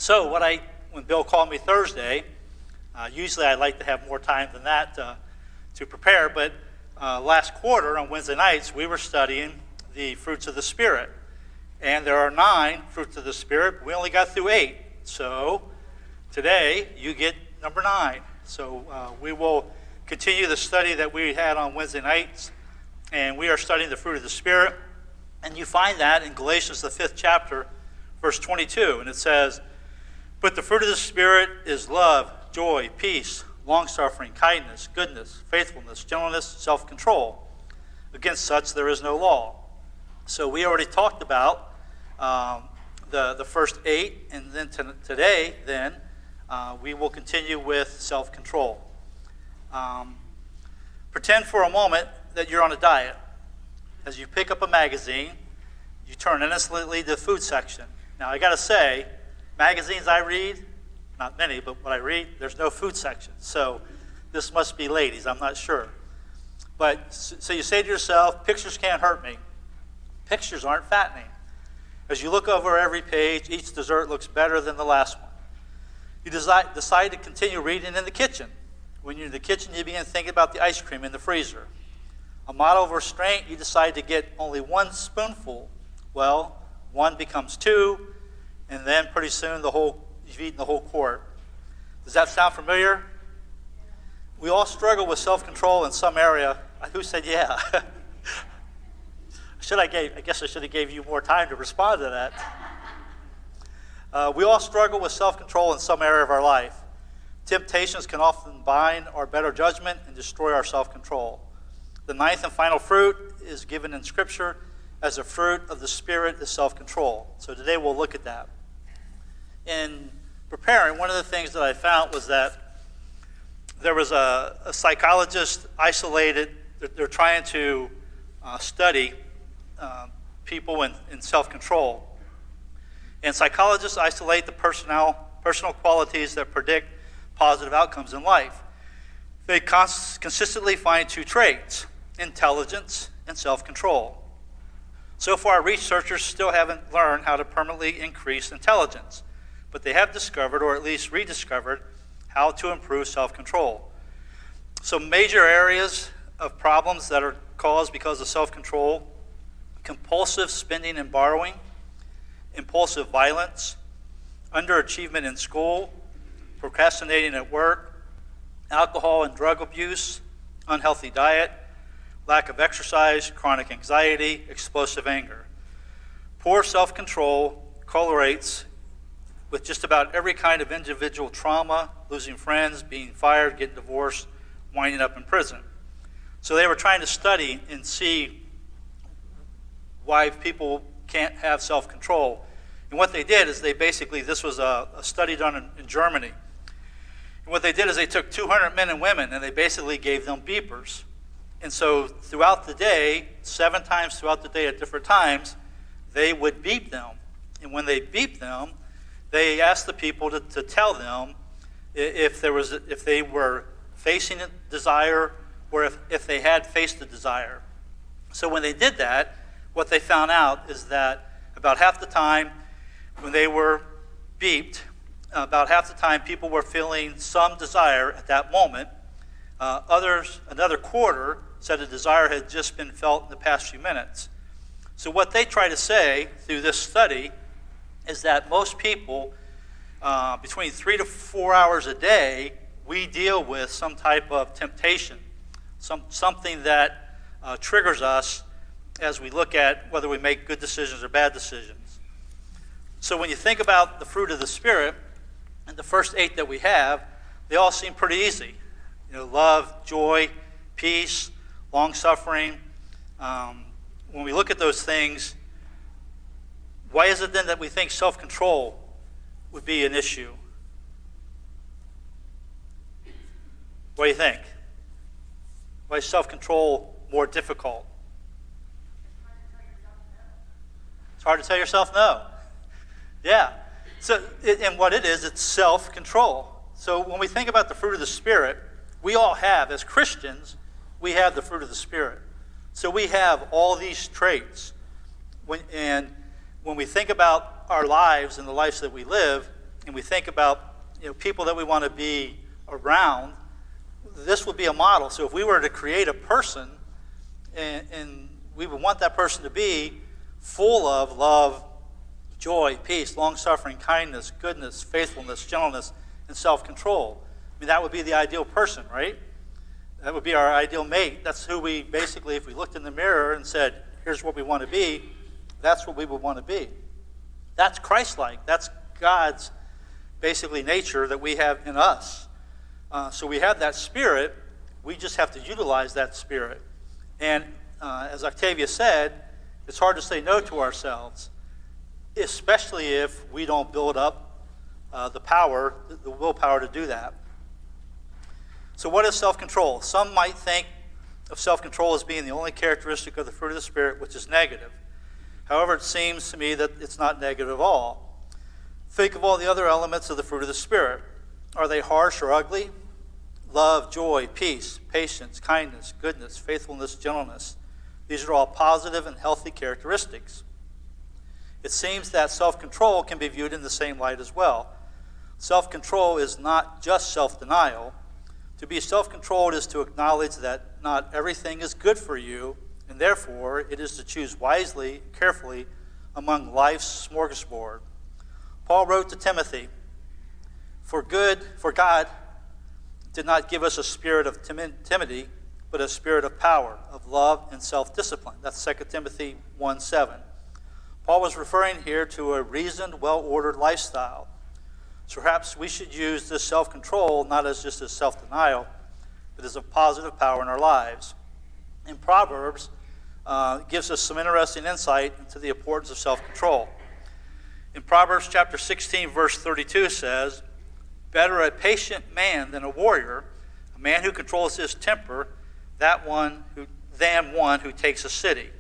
So when Bill called me Thursday, usually I like to have more time than that to prepare, but last quarter on Wednesday nights, we were studying the fruits of the Spirit. And there are 9 fruits of the Spirit, but we only got through 8. So today, you get number 9. So we will continue the study that we had on Wednesday nights, and we are studying the fruit of the Spirit. And you find that in Galatians, the 5th chapter, verse 22. And it says, "But the fruit of the Spirit is love, joy, peace, longsuffering, kindness, goodness, faithfulness, gentleness, self-control. Against such there is no law." So we already talked about the first 8, and then today, we will continue with self-control. Pretend for a moment that you're on a diet. As you pick up a magazine, you turn innocently to the food section. Now, I got to say, magazines I read, not many, but what I read, there's no food section. So this must be ladies, I'm not sure. But so you say to yourself, pictures can't hurt me. Pictures aren't fattening. As you look over every page, each dessert looks better than the last one. You decide to continue reading in the kitchen. When you're in the kitchen, you begin thinking about the ice cream in the freezer. A model of restraint, you decide to get only 1 spoonful. Well, 1 becomes 2, and then pretty soon you've eaten the whole quart. Does that sound familiar? We all struggle with self-control in some area. Who said yeah? I guess I should have gave you more time to respond to that. We all struggle with self-control in some area of our life. Temptations can often bind our better judgment and destroy our self-control. The 9th and final fruit is given in Scripture as a fruit of the Spirit is self-control. So today we'll look at that. In preparing, one of the things that I found was that there was a psychologist isolated. They're trying to study people in self-control. And psychologists isolate the personal qualities that predict positive outcomes in life. They consistently find 2 traits: intelligence and self-control. So far, researchers still haven't learned how to permanently increase intelligence, but they have discovered, or at least rediscovered, how to improve self-control. Some major areas of problems that are caused because of self-control: compulsive spending and borrowing, impulsive violence, underachievement in school, procrastinating at work, alcohol and drug abuse, unhealthy diet, lack of exercise, chronic anxiety, explosive anger. Poor self-control correlates with just about every kind of individual trauma: losing friends, being fired, getting divorced, winding up in prison. So they were trying to study and see why people can't have self-control. And what they did is this was a study done in Germany. And what they did is they took 200 men and women and they basically gave them beepers. And so throughout the day, 7 times throughout the day at different times, they would beep them. And when they beeped them, they asked the people to tell them if they were facing a desire or if they had faced a desire. So when they did that, what they found out is that about half the time when they were beeped, about half the time people were feeling some desire at that moment. Another quarter said a desire had just been felt in the past few minutes. So what they try to say through this study is that most people, between 3 to 4 hours a day, we deal with some type of temptation, something that triggers us as we look at whether we make good decisions or bad decisions. So when you think about the fruit of the Spirit, and the first 8 that we have, they all seem pretty easy. Love, joy, peace, long-suffering. When we look at those things, why is it then that we think self-control would be an issue? What do you think? Why is self-control more difficult? It's hard to tell yourself no. Yeah. So, and what it is, it's self-control. So when we think about the fruit of the Spirit, we all have, as Christians, we have the fruit of the Spirit. So we have all these traits. And when we think about our lives and the lives that we live, and we think about people that we want to be around, this would be a model. So if we were to create a person, and we would want that person to be full of love, joy, peace, long-suffering, kindness, goodness, faithfulness, gentleness, and self-control. I mean, that would be the ideal person, right? That would be our ideal mate. That's who we basically, if we looked in the mirror and said, here's what we want to be, that's what we would want to be. That's Christ-like. That's God's basically nature that we have in us. So we have that spirit. We just have to utilize that spirit. And as Octavia said, it's hard to say no to ourselves, especially if we don't build up the willpower to do that. So what is self-control? Some might think of self-control as being the only characteristic of the fruit of the Spirit, which is negative. However, it seems to me that it's not negative at all. Think of all the other elements of the fruit of the Spirit. Are they harsh or ugly? Love, joy, peace, patience, kindness, goodness, faithfulness, gentleness. These are all positive and healthy characteristics. It seems that self-control can be viewed in the same light as well. Self-control is not just self-denial. To be self-controlled is to acknowledge that not everything is good for you, and therefore it is to choose wisely, carefully among life's smorgasbord. Paul wrote to Timothy, For God did not give us a spirit of timidity, but a spirit of power, of love, and self-discipline. That's 2 Timothy 1:7. Paul was referring here to a reasoned, well-ordered lifestyle. So perhaps we should use this self-control not as just as self-denial, but as a positive power in our lives. In Proverbs, it gives us some interesting insight into the importance of self-control. In Proverbs chapter 16, verse 32 says, Better a patient man than a warrior, a man who controls his temper, than one who takes a city.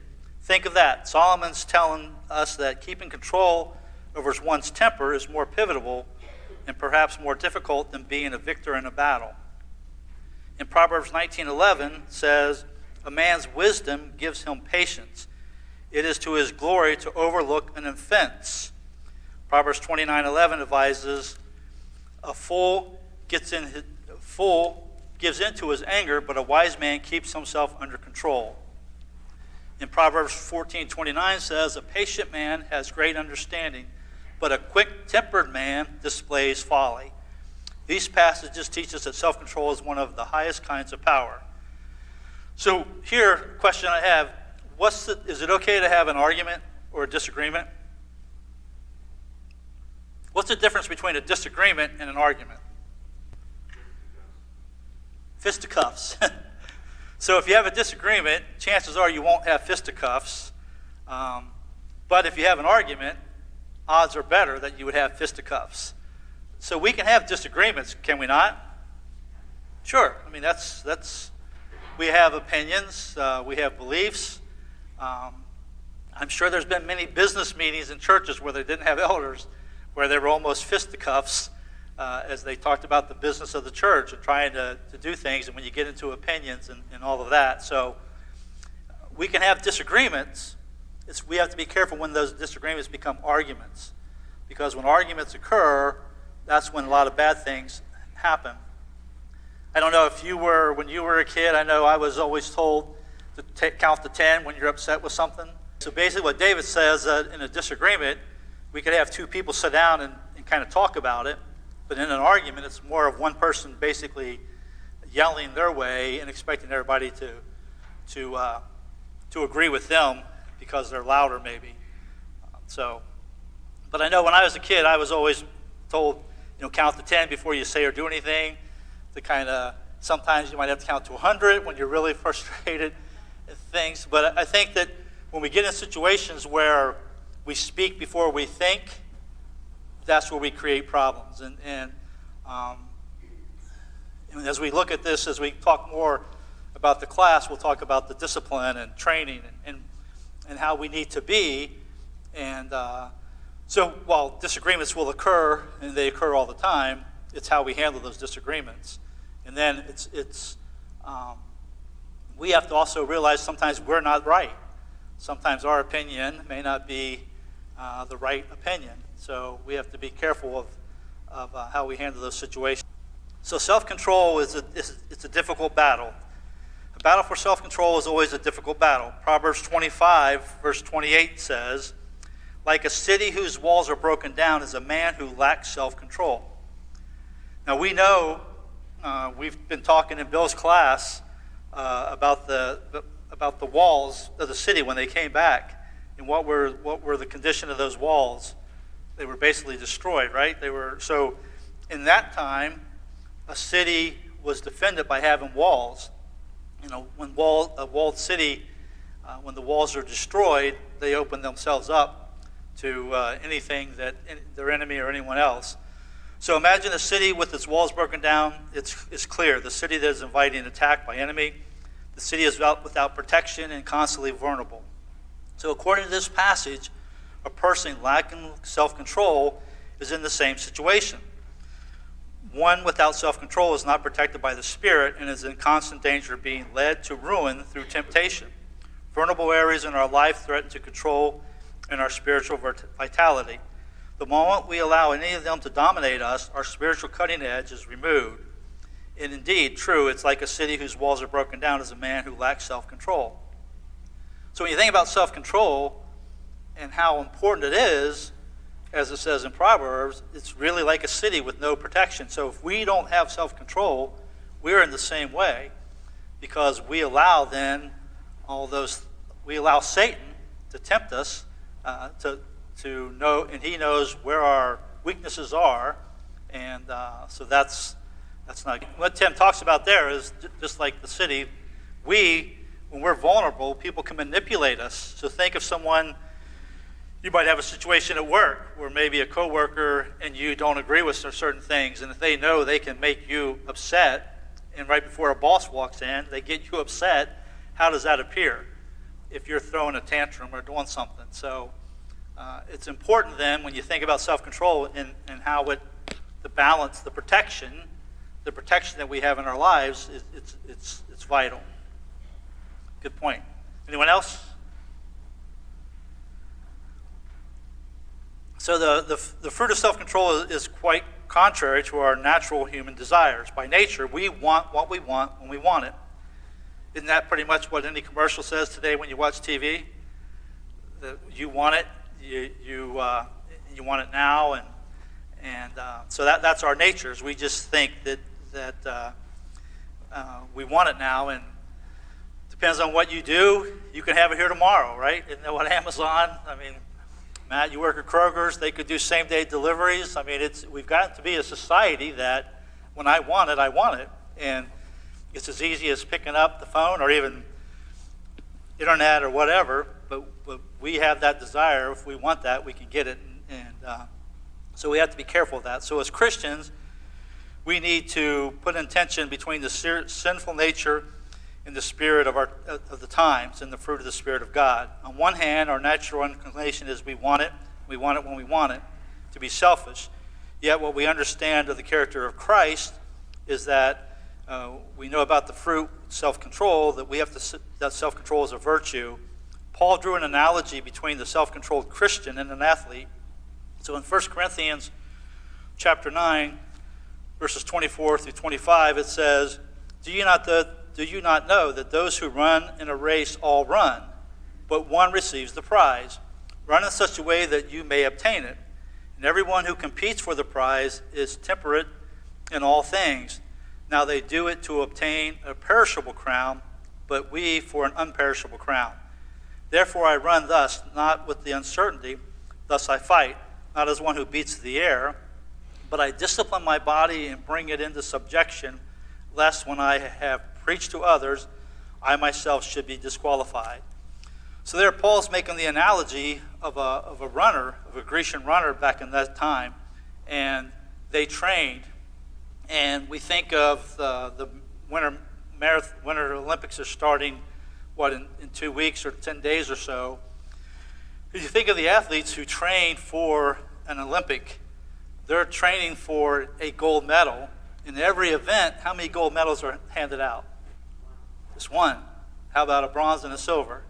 Think of that. Solomon's telling us that keeping control over one's temper is more pivotal and perhaps more difficult than being a victor in a battle. In Proverbs 19:11 says, A man's wisdom gives him patience. It is to his glory to overlook an offense. Proverbs 29:11 advises, A fool gives into his anger, but a wise man keeps himself under control. In Proverbs 14:29 says, A patient man has great understanding, but a quick-tempered man displays folly. These passages teach us that self-control is one of the highest kinds of power. So here, question I have, is it okay to have an argument or a disagreement? What's the difference between a disagreement and an argument? Fisticuffs. So if you have a disagreement, chances are you won't have fisticuffs. But if you have an argument, odds are better that you would have fisticuffs. So we can have disagreements, can we not? Sure. I mean, that's we have opinions, we have beliefs. I'm sure there's been many business meetings in churches where they didn't have elders, where they were almost fisticuffs as they talked about the business of the church and trying to do things, and when you get into opinions and all of that. So we can have disagreements. We have to be careful when those disagreements become arguments, because when arguments occur, that's when a lot of bad things happen. I don't know if when you were a kid, I know I was always told to count to 10 when you're upset with something. So basically what David says, in a disagreement, we could have two people sit down and kind of talk about it, but in an argument, it's more of one person basically yelling their way and expecting everybody to agree with them because they're louder maybe. But I know when I was a kid, I was always told, count to 10 before you say or do anything. To kind of, sometimes you might have to count to 100 when you're really frustrated and things. But I think that when we get in situations where we speak before we think, that's where we create problems. And as we look at this, as we talk more about the class, we'll talk about the discipline and training and how we need to be. And so while disagreements will occur, and they occur all the time, it's how we handle those disagreements. And then we have to also realize sometimes we're not right. Sometimes our opinion may not be the right opinion. So we have to be careful of how we handle those situations. So self-control is a difficult battle. A battle for self-control is always a difficult battle. Proverbs 25, verse 28 says, like a city whose walls are broken down is a man who lacks self-control. Now we know, we've been talking in Bill's class about the walls of the city when they came back, and what were the condition of those walls. They were basically destroyed, right? So in that time, a city was defended by having walls. When a walled city, when the walls are destroyed, they open themselves up to anything that their enemy or anyone else. So imagine a city with its walls broken down. It's clear. The city that is inviting attack by enemy. The city is without protection and constantly vulnerable. So according to this passage, a person lacking self-control is in the same situation. One without self-control is not protected by the Spirit and is in constant danger of being led to ruin through temptation. Vulnerable areas in our life threaten to control in our spiritual vitality. The moment we allow any of them to dominate us, our spiritual cutting edge is removed. And indeed, true, it's like a city whose walls are broken down is a man who lacks self-control. So when you think about self-control and how important it is, as it says in Proverbs, it's really like a city with no protection. So if we don't have self-control, we're in the same way, because we allow Satan to tempt us to know, and he knows where our weaknesses are, and so that's not good. What Tim talks about there is just like the city. When we're vulnerable, people can manipulate us. So think of someone. You might have a situation at work where maybe a coworker and you don't agree with certain things, and if they know they can make you upset, and right before a boss walks in, they get you upset, how does that appear if you're throwing a tantrum or doing something? So it's important then when you think about self-control and how the balance, the protection that we have in our lives, it's vital. Good point. Anyone else? So the fruit of self-control is quite contrary to our natural human desires. By nature, we want what we want when we want it. Isn't that pretty much what any commercial says today when you watch TV? That you want it, you want it now, and so that's our natures. We just think that we want it now, and depends on what you do. You can have it here tomorrow, right? Isn't that what Amazon? I mean, Matt, you work at Kroger's, they could do same-day deliveries. I mean, we've gotten to be a society that when I want it. And it's as easy as picking up the phone or even internet or whatever, but we have that desire. If we want that, we can get it. And so we have to be careful of that. So as Christians, we need to put in tension between the sinful nature and the spirit of the times and the fruit of the Spirit of God. On one hand, our natural inclination is we want it when we want it, to be selfish. Yet what we understand of the character of Christ is that we know about the fruit, self-control, that self-control is a virtue. Paul drew an analogy between the self-controlled Christian and an athlete. So in 1 Corinthians chapter 9, verses 24 through 25, it says, Do you not know that those who run in a race all run, but one receives the prize? Run in such a way that you may obtain it. And everyone who competes for the prize is temperate in all things. Now they do it to obtain a perishable crown, but we for an unperishable crown. Therefore I run thus, not with the uncertainty, thus I fight, not as one who beats the air, but I discipline my body and bring it into subjection, lest when I have preached to others, I myself should be disqualified. So there Paul's making the analogy of a runner, of a Grecian runner back in that time, and they trained. And we think of the Winter Olympics are starting, in 2 weeks or 10 days or so. If you think of the athletes who train for an Olympic, they're training for a gold medal. In every event, how many gold medals are handed out? Just one. How about a bronze and a silver?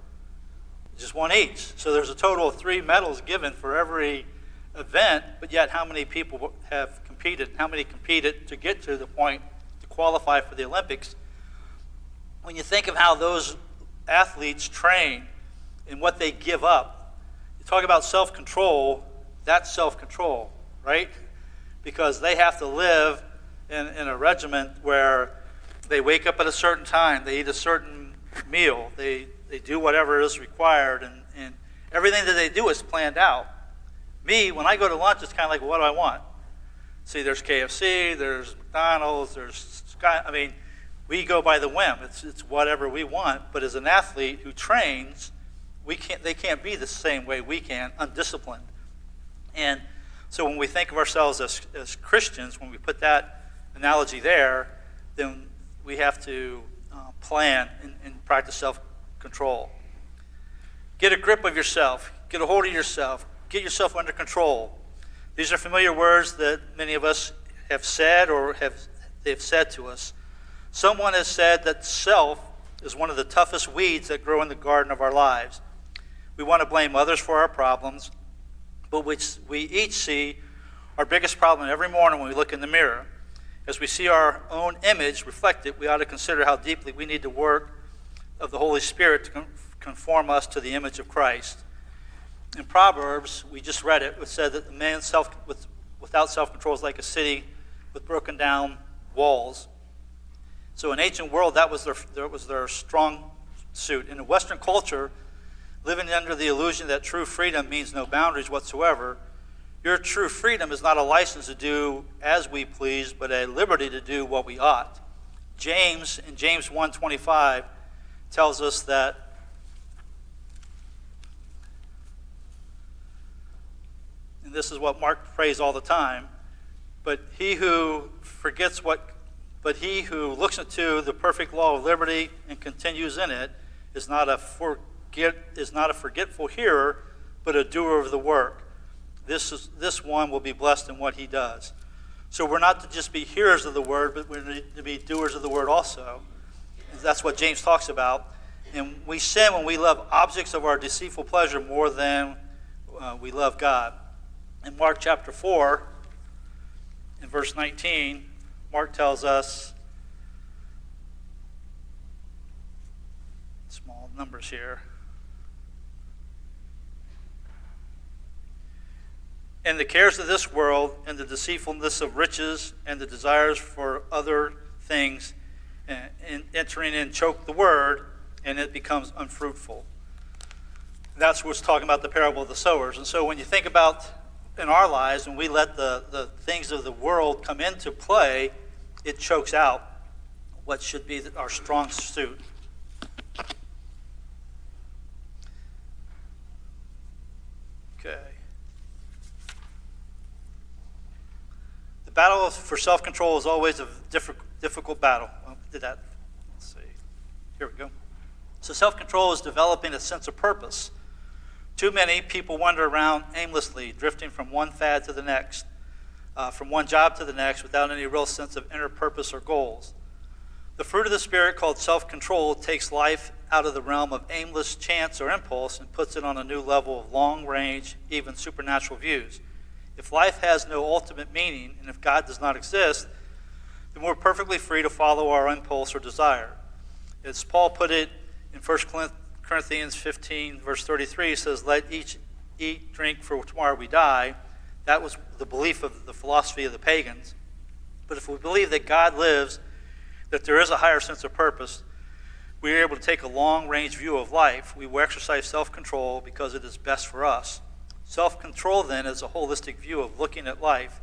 Just one each. So there's a total of 3 medals given for every event, but yet how many people have competed, how many competed to get to the point to qualify for the Olympics. When you think of how those athletes train and what they give up, you talk about self-control, that's self-control, right? Because they have to live in a regiment where they wake up at a certain time, they eat a certain meal, they do whatever is required, and everything that they do is planned out. Me, when I go to lunch, it's kind of like, what do I want? See, there's KFC, there's McDonald's, there's Sky. I mean, we go by the whim. It's whatever we want. But as an athlete who trains, they can't be the same way we can, undisciplined. And so when we think of ourselves as Christians, when we put that analogy there, then we have to plan and practice self-control. Get a grip of yourself. Get a hold of yourself. Get yourself under control. These are familiar words that many of us have said or they've said to us. Someone has said that self is one of the toughest weeds that grow in the garden of our lives. We want to blame others for our problems, but we each see our biggest problem every morning when we look in the mirror. As we see our own image reflected, we ought to consider how deeply we need the work of the Holy Spirit to conform us to the image of Christ. In Proverbs, we just read it, it said that the man without self-control is like a city with broken down walls. So in ancient world, that was their strong suit. In a Western culture, living under the illusion that true freedom means no boundaries whatsoever, your true freedom is not a license to do as we please, but a liberty to do what we ought. James, in James 1:25, tells us that and this is what Mark prays all the time, but he who looks into the perfect law of liberty and continues in it is not a forgetful hearer, but a doer of the work. This one will be blessed in what he does. So we're not to just be hearers of the word, but we're to be doers of the word also. That's what James talks about. And we sin when we love objects of our deceitful pleasure more than we love God. In Mark chapter 4, in verse 19, Mark tells us, small numbers here, and the cares of this world and the deceitfulness of riches and the desires for other things entering in choke the word, and it becomes unfruitful. That's what's talking about the parable of the sowers. And so when you think about in our lives, when we let the things of the world come into play, it chokes out what should be our strong suit. Okay. The battle for self-control is always a difficult battle. Well, we did that. Let's see. Here we go. So self-control is developing a sense of purpose. Too many people wander around aimlessly, drifting from one fad to the next, from one job to the next, without any real sense of inner purpose or goals. The fruit of the Spirit, called self-control, takes life out of the realm of aimless chance or impulse and puts it on a new level of long-range, even supernatural views. If life has no ultimate meaning, and if God does not exist, then we're perfectly free to follow our impulse or desire. As Paul put it in 1 Corinthians 15, verse 33, he says, "Let each eat, drink, for tomorrow we die." That was the belief of the philosophy of the pagans. But if we believe that God lives, that there is a higher sense of purpose, we are able to take a long-range view of life. We will exercise self-control because it is best for us. Self-control, then, is a holistic view of looking at life.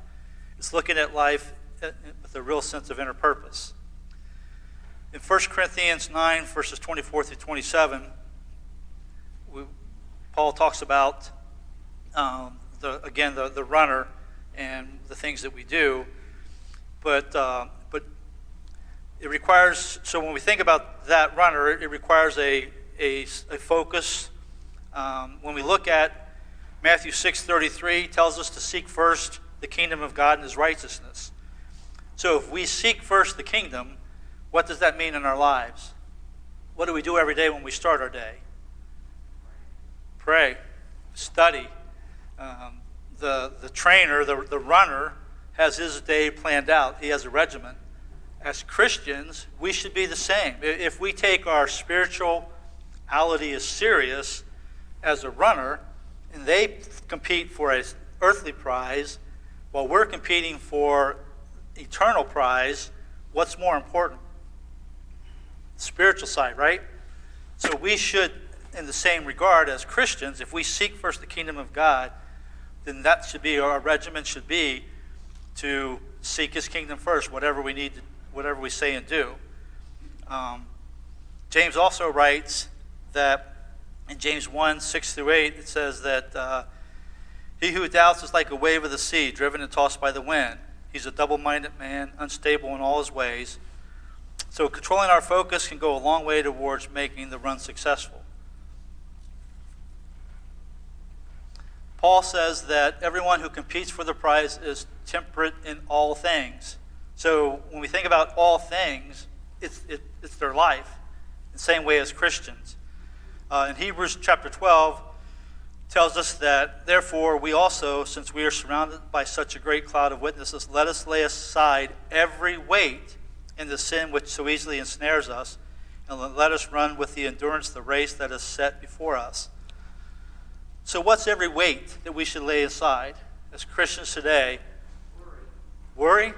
It's looking at life with a real sense of inner purpose. In 1 Corinthians 9, verses 24 through 27, Paul talks about, the runner and the things that we do. But it requires, so when we think about that runner, it requires a focus. When we look at Matthew 6:33, tells us to seek first the kingdom of God and his righteousness. So if we seek first the kingdom, what does that mean in our lives? What do we do every day when we start our day? Pray, study. the trainer, the runner, has his day planned out. He has a regimen. As Christians, we should be the same. If we take our spirituality as serious as a runner, and they compete for an earthly prize, while we're competing for eternal prize, what's more important? Spiritual side, right? So we should, in the same regard as Christians, if we seek first the kingdom of God, then that should be our regimen, should be to seek his kingdom first, whatever we need, whatever we say and do. James also writes that in James 1, 6 through 8, it says that he who doubts is like a wave of the sea, driven and tossed by the wind. He's a double-minded man, unstable in all his ways. So controlling our focus can go a long way towards making the run successful. Paul says that everyone who competes for the prize is temperate in all things. So when we think about all things, it's their life, the same way as Christians. In Hebrews chapter 12, tells us that, therefore, we also, since we are surrounded by such a great cloud of witnesses, let us lay aside every weight and the sin which so easily ensnares us, and let us run with the endurance the race that is set before us. So what's every weight that we should lay aside as Christians today? Worry?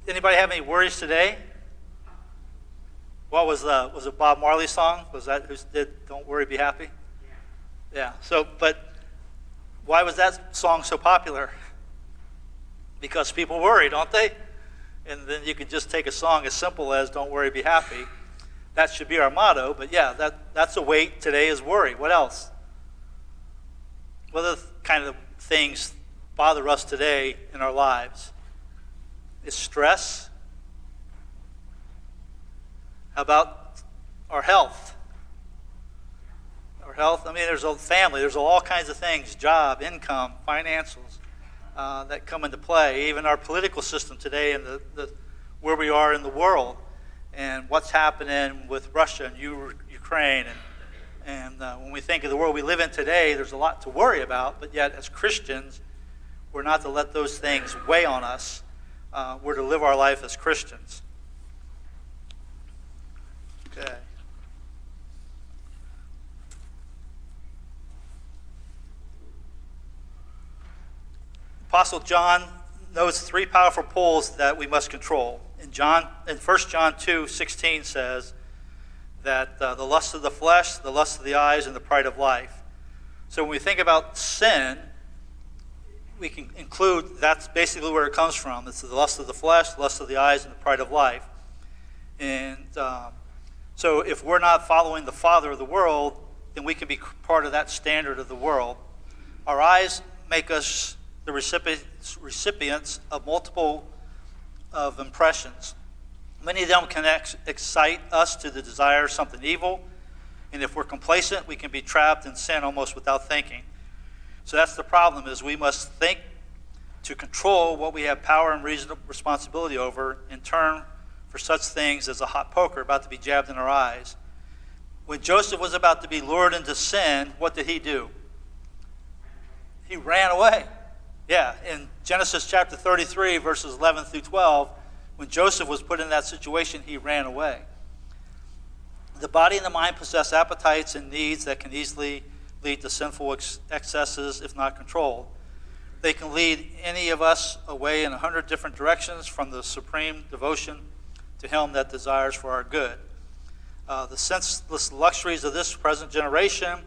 Anybody have any worries today? What was it Bob Marley's song? Was that who did Don't Worry, Be Happy? Yeah. So, but why was that song so popular? Because people worry, don't they? And then you could just take a song as simple as Don't Worry, Be Happy. That should be our motto, but yeah, that's a weight today is worry. What else? What other kind of things bother us today in our lives? Is stress? How about our health? Our health, I mean, there's a family, there's all kinds of things, job, income, financials, that come into play. Even our political system today and where we are in the world and what's happening with Russia and Ukraine. And when we think of the world we live in today, there's a lot to worry about, but yet as Christians, we're not to let those things weigh on us. We're to live our life as Christians. Okay. Apostle John notes three powerful pulls that we must control. In 1 John 2:16 says that the lust of the flesh, the lust of the eyes, and the pride of life. So when we think about sin, we can include that's basically where it comes from. It's the lust of the flesh, the lust of the eyes, and the pride of life. And so if we're not following the father of the world, then we can be part of that standard of the world. Our eyes make us the recipients of multiple of impressions. Many of them can excite us to the desire of something evil, and if we're complacent, we can be trapped in sin almost without thinking. So that's the problem, is we must think to control what we have power and reasonable responsibility over, in turn for such things as a hot poker about to be jabbed in our eyes. When Joseph was about to be lured into sin, what did he do? He ran away. Yeah, in Genesis chapter 33, verses 11 through 12, when Joseph was put in that situation, he ran away. The body and the mind possess appetites and needs that can easily lead to sinful excesses if not controlled. They can lead any of us away in 100 different directions, from the supreme devotion to him that desires for our good. The senseless luxuries of this present generation,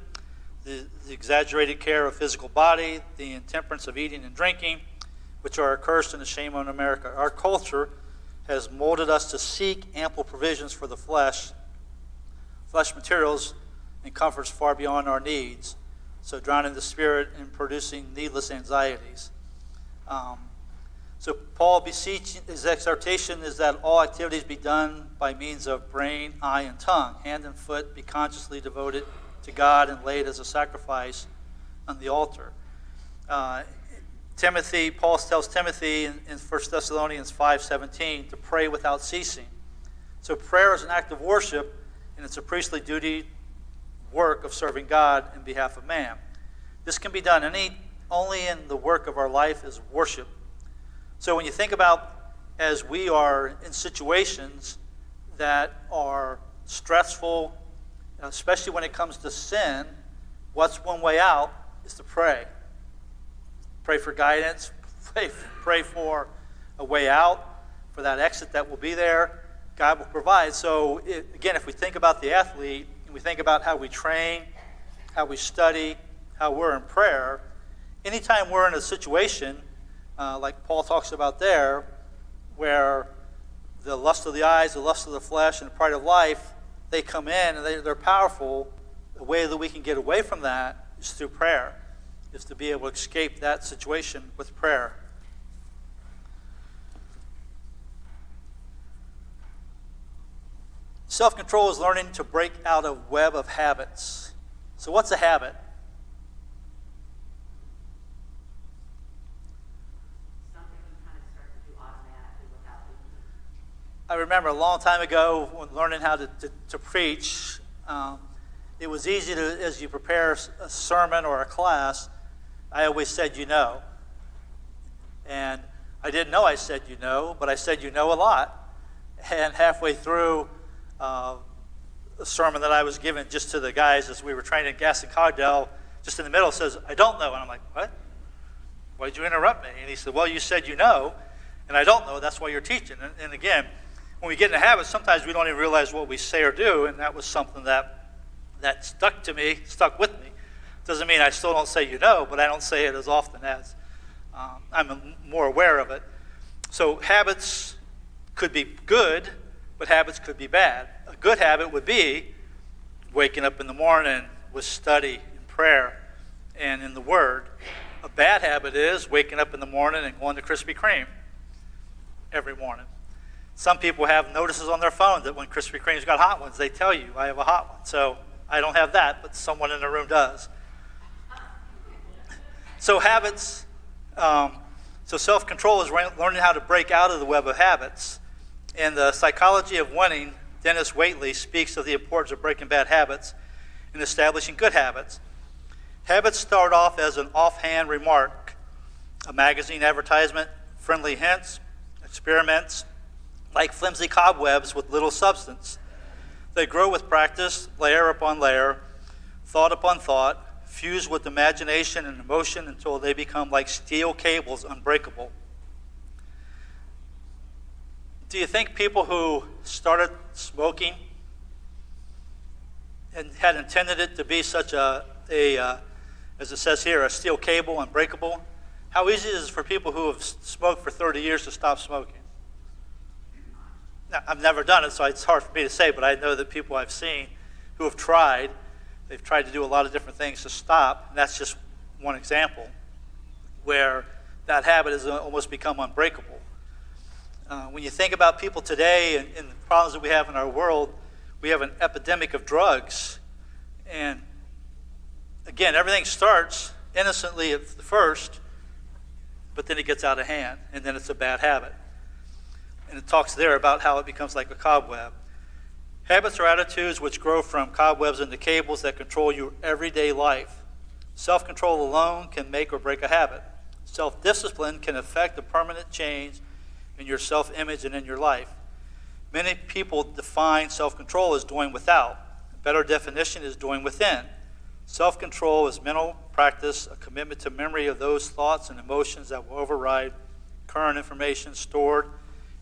the exaggerated care of physical body, the intemperance of eating and drinking, which are a curse and a shame on America. Our culture has molded us to seek ample provisions for the flesh materials and comforts far beyond our needs, so drowning the spirit and producing needless anxieties. So Paul beseeching, his exhortation is that all activities be done by means of brain, eye, and tongue. Hand and foot be consciously devoted to God and laid as a sacrifice on the altar. Paul tells Timothy in 1 Thessalonians 5:17 to pray without ceasing. So prayer is an act of worship, and it's a priestly duty work of serving God in behalf of man. This can be done only in the work of our life as worship. So when you think about as we are in situations that are stressful, especially when it comes to sin, what's one way out is to pray. Pray for guidance, pray for a way out, for that exit that will be there. God will provide. So again, if we think about the athlete, and we think about how we train, how we study, how we're in prayer, anytime we're in a situation, like Paul talks about there, where the lust of the eyes, the lust of the flesh, and the pride of life, they come in and they're powerful. The way that we can get away from that is through prayer, is to be able to escape that situation with prayer. Self-control is learning to break out a web of habits. So what's a habit? Something you kind of start to do automatically without even. I remember a long time ago when learning how to preach, it was easy to, as you prepare a sermon or a class, I always said you know. And I didn't know I said you know, but I said you know a lot. And halfway through a sermon that I was giving just to the guys as we were training at Gaston Cogdell, just in the middle says, I don't know. And I'm like, what? Why did you interrupt me? And he said, well, you said you know, and I don't know. That's why you're teaching. And again, when we get in the habit, sometimes we don't even realize what we say or do, and that was something that stuck with me. Doesn't mean I still don't say you know, but I don't say it as often as I'm more aware of it. So habits could be good, but habits could be bad. A good habit would be waking up in the morning with study and prayer and in the Word. A bad habit is waking up in the morning and going to Krispy Kreme every morning. Some people have notices on their phone that when Krispy Kreme's got hot ones, they tell you, I have a hot one. So I don't have that, but someone in the room does. So habits, so self-control is learning how to break out of the web of habits. In the Psychology of Winning, Dennis Waitley speaks of the importance of breaking bad habits and establishing good habits. Habits start off as an offhand remark, a magazine advertisement, friendly hints, experiments, like flimsy cobwebs with little substance. They grow with practice, layer upon layer, thought upon thought, fused with imagination and emotion until they become like steel cables, unbreakable. Do you think people who started smoking and had intended it to be such a as it says here, a steel cable, unbreakable, how easy is it for people who have smoked for 30 years to stop smoking? Now, I've never done it, so it's hard for me to say, but I know that people I've seen who have tried, they've tried to do a lot of different things to stop, and that's just one example where that habit has almost become unbreakable. When you think about people today and the problems that we have in our world, we have an epidemic of drugs. And again, everything starts innocently at the first, but then it gets out of hand, and then it's a bad habit. And it talks there about how it becomes like a cobweb. Habits are attitudes which grow from cobwebs into cables that control your everyday life. Self-control alone can make or break a habit. Self-discipline can affect a permanent change in your self-image and in your life. Many people define self-control as doing without. A better definition is doing within. Self-control is mental practice, a commitment to memory of those thoughts and emotions that will override current information stored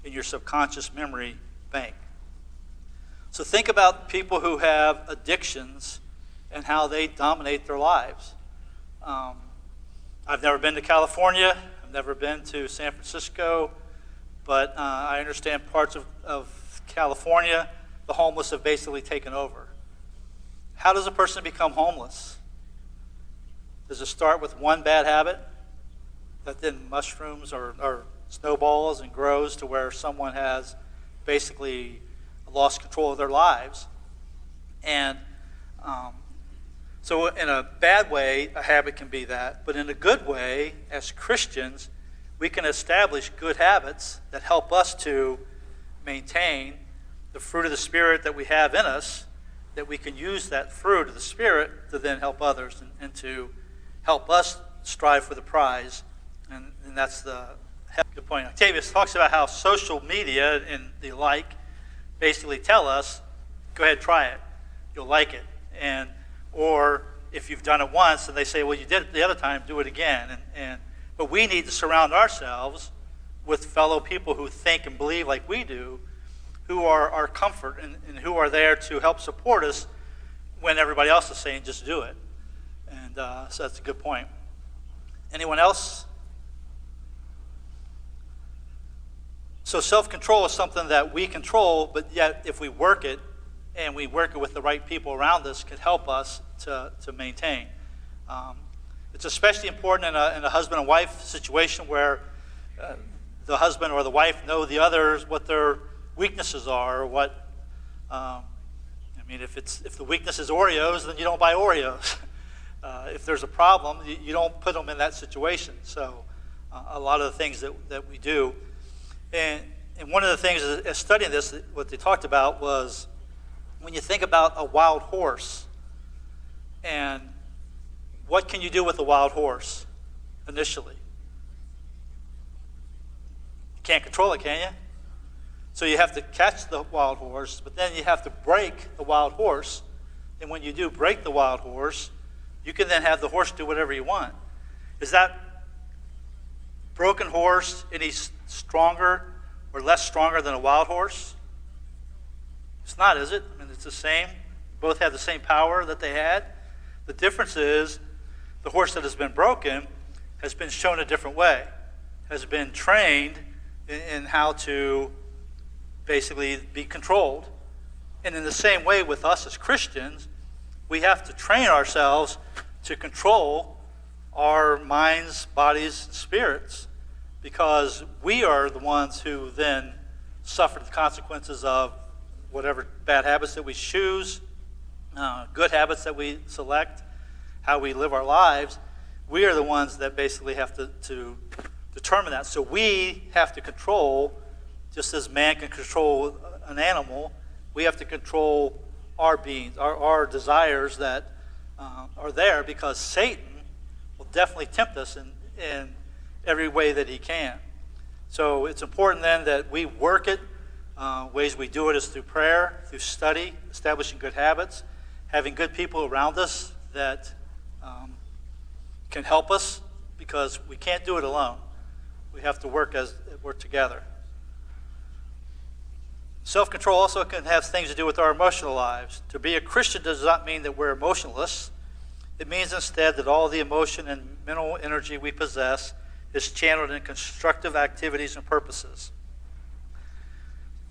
in your subconscious memory bank. So think about people who have addictions and how they dominate their lives. I've never been to California. I've never been to San Francisco. But I understand parts of California, the homeless have basically taken over. How does a person become homeless? Does it start with one bad habit that then mushrooms or snowballs and grows to where someone has basically lost control of their lives? And so in a bad way, a habit can be that. But in a good way, as Christians, we can establish good habits that help us to maintain the fruit of the Spirit that we have in us, that we can use that fruit of the Spirit to then help others and to help us strive for the prize, and that's the good point. Octavius talks about how social media and the like basically tell us, go ahead, try it, you'll like it, or if you've done it once and they say, well, you did it the other time, do it again, but we need to surround ourselves with fellow people who think and believe like we do, who are our comfort and who are there to help support us when everybody else is saying just do it. And so that's a good point. Anyone else? So self-control is something that we control, but yet if we work it, and we work it with the right people around us, can help us to maintain. It's especially important in a husband and wife situation where the husband or the wife know the others, what their weaknesses are, or what, if the weakness is Oreos, then you don't buy Oreos. If there's a problem, you don't put them in that situation. So a lot of the things that we do. And one of the things, as studying this, what they talked about was when you think about a wild horse, and what can you do with a wild horse initially? You can't control it, can you? So you have to catch the wild horse, but then you have to break the wild horse. And when you do break the wild horse, you can then have the horse do whatever you want. Is that broken horse any stronger or less stronger than a wild horse? It's not, is it? It's the same. Both have the same power that they had. The difference is the horse that has been broken has been shown a different way, has been trained in how to basically be controlled. And in the same way with us as Christians, we have to train ourselves to control our minds, bodies, and spirits, because we are the ones who then suffer the consequences of whatever bad habits that we choose, good habits that we select, how we live our lives. We are the ones that basically have to determine that. So we have to control, just as man can control an animal, we have to control our beings, our desires that are there, because Satan will definitely tempt us in every way that he can. So it's important then that we work it. Ways we do it is through prayer, through study, establishing good habits, having good people around us that can help us, because we can't do it alone. We have to work together. Self-control also can have things to do with our emotional lives. To be a Christian does not mean that we're emotionless. It means instead that all the emotion and mental energy we possess is channeled in constructive activities and purposes.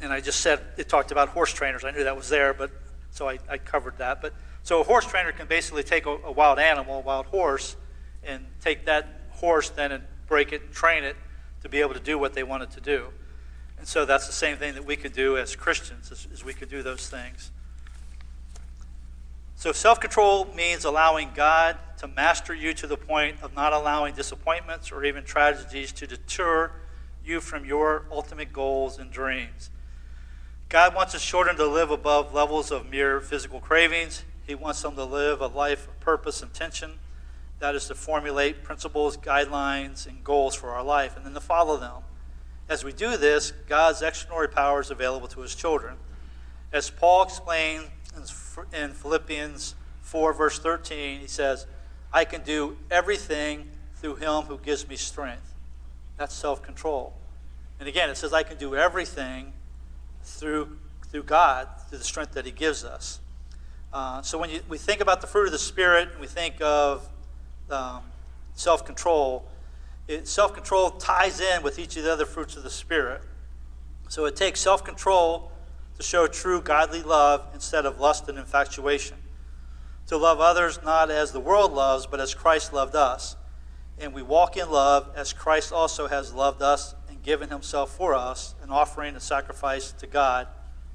And I just said, it talked about horse trainers. I knew that was there, but so I covered that. So a horse trainer can basically take a wild animal, a wild horse, and take that horse then and break it and train it to be able to do what they want it to do. And so that's the same thing that we could do as Christians, is we could do those things. So self-control means allowing God to master you to the point of not allowing disappointments or even tragedies to deter you from your ultimate goals and dreams. God wants his children to live above levels of mere physical cravings. He wants them to live a life of purpose and intention. That is to formulate principles, guidelines, and goals for our life, and then to follow them. As we do this, God's extraordinary power is available to his children. As Paul explained in Philippians 4, verse 13, he says, I can do everything through him who gives me strength. That's self-control. And again, it says I can do everything through God, through the strength that he gives us. So when we think about the fruit of the Spirit, and we think of self-control, self-control ties in with each of the other fruits of the Spirit. So it takes self-control to show true godly love instead of lust and infatuation. To love others not as the world loves, but as Christ loved us. And we walk in love as Christ also has loved us and given himself for us, an offering and sacrifice to God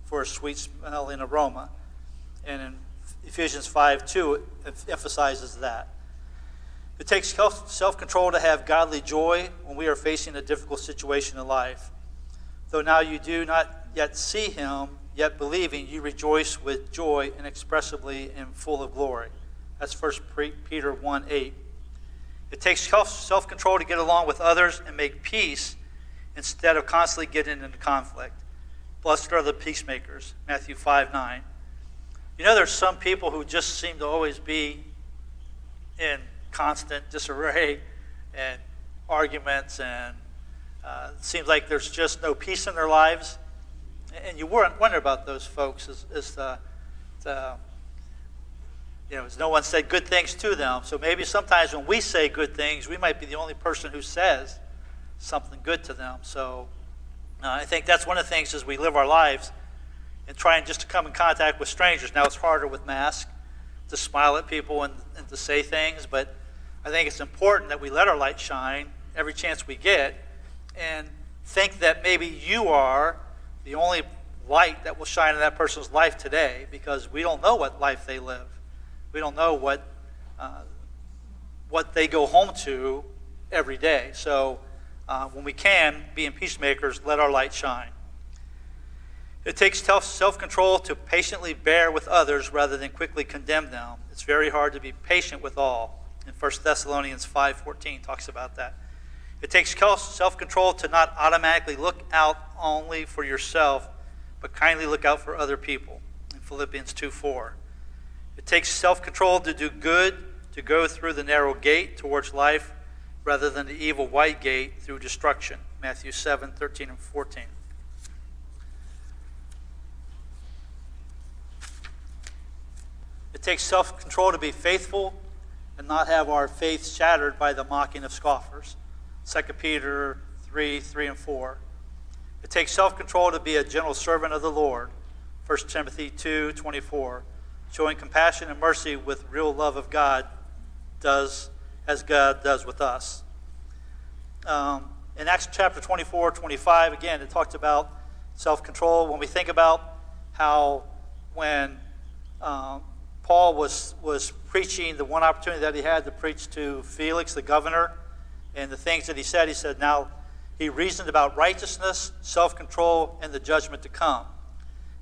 for a sweet smelling aroma. And in Ephesians 5:2, it emphasizes that. It takes self-control to have godly joy when we are facing a difficult situation in life. Though now you do not yet see him, yet believing, you rejoice with joy inexpressibly and full of glory. That's 1 Peter 1:8. It takes self-control to get along with others and make peace instead of constantly getting into conflict. Blessed are the peacemakers, Matthew 5:9. You know, there's some people who just seem to always be in constant disarray and arguments, and it seems like there's just no peace in their lives. And you wonder about those folks as no one said good things to them. So maybe sometimes when we say good things, we might be the only person who says something good to them. So I think that's one of the things as we live our lives and trying just to come in contact with strangers. Now it's harder with masks to smile at people and to say things, but I think it's important that we let our light shine every chance we get and think that maybe you are the only light that will shine in that person's life today, because we don't know what life they live. We don't know what they go home to every day. So when we can, being peacemakers, let our light shine. It takes self-control to patiently bear with others rather than quickly condemn them. It's very hard to be patient with all. And 1 Thessalonians 5:14 talks about that. It takes self-control to not automatically look out only for yourself, but kindly look out for other people. In Philippians 2:4. It takes self-control to do good, to go through the narrow gate towards life rather than the evil wide gate through destruction. Matthew 7:13 and 14. It takes self-control to be faithful and not have our faith shattered by the mocking of scoffers. 2 Peter 3:3 and 4. It takes self-control to be a gentle servant of the Lord. 1 Timothy 2:24. Showing compassion and mercy with real love of God as God does with us. In Acts chapter 24:25, again, it talks about self-control. When we think about how when Paul was preaching, the one opportunity that he had to preach to Felix, the governor, and the things that he said, now he reasoned about righteousness, self-control, and the judgment to come.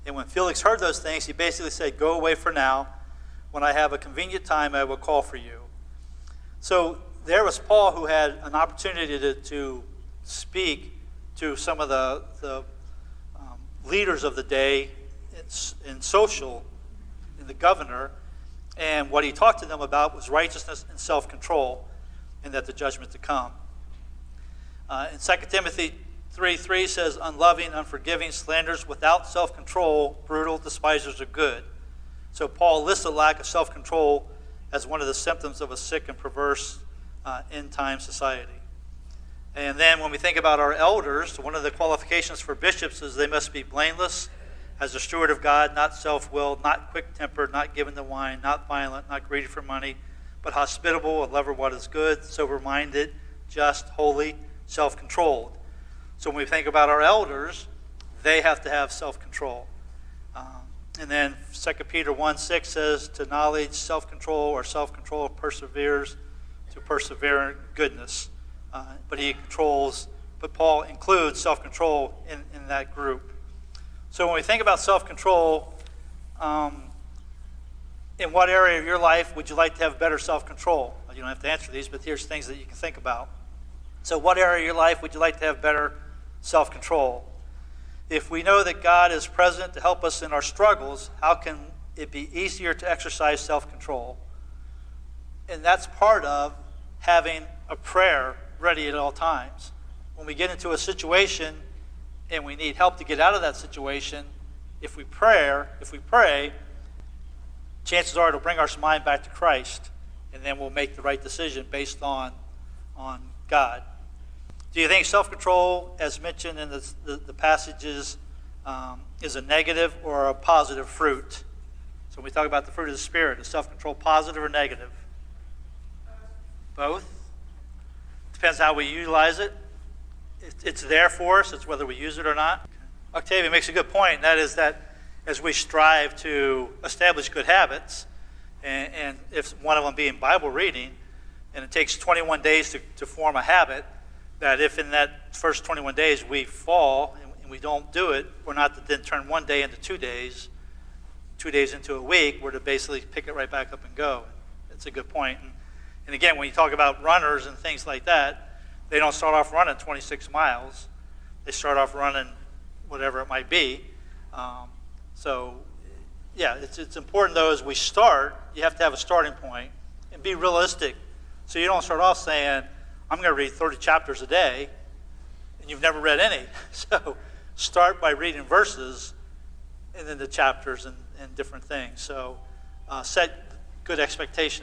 And when Felix heard those things, he basically said, go away for now. When I have a convenient time, I will call for you. So there was Paul, who had an opportunity to speak to some of the leaders of the day in the governor, and what he talked to them about was righteousness and self-control, and that the judgment to come. In 2 Timothy 3:3 says, unloving, unforgiving, slanderers, without self-control, brutal, despisers of good. So Paul lists a lack of self-control as one of the symptoms of a sick and perverse end-time society. And then when we think about our elders, one of the qualifications for bishops is they must be blameless, as a steward of God, not self-willed, not quick-tempered, not given to wine, not violent, not greedy for money, but hospitable, a lover of what is good, sober-minded, just, holy, self-controlled. So when we think about our elders, they have to have self-control. And then 2 Peter 1:6 says, to knowledge, self-control, or self-control perseveres, to persevere in goodness. But Paul includes self-control in that group. So when we think about self-control, in what area of your life would you like to have better self-control? You don't have to answer these, but here's things that you can think about. So what area of your life would you like to have better self-control? If we know that God is present to help us in our struggles, how can it be easier to exercise self-control? And that's part of having a prayer ready at all times. When we get into a situation and we need help to get out of that situation, if we pray, chances are it'll bring our mind back to Christ, and then we'll make the right decision based on God. Do you think self-control, as mentioned in the passages, is a negative or a positive fruit? So when we talk about the fruit of the Spirit, is self-control positive or negative? Both. Depends how we utilize it. It's there for us. It's whether we use it or not. Octavia makes a good point, and that is that as we strive to establish good habits, and if one of them being Bible reading, and it takes 21 days to form a habit, that if in that first 21 days we fall and we don't do it, we're not to then turn 1 day into 2 days, 2 days into a week. We're to basically pick it right back up and go. It's a good point. And again, when you talk about runners and things like that, they don't start off running 26 miles. They start off running whatever it might be. It's important, though, as we start, you have to have a starting point and be realistic. So you don't start off saying, I'm going to read 30 chapters a day, and you've never read any. So start by reading verses and then the chapters and different things. So set good expectations.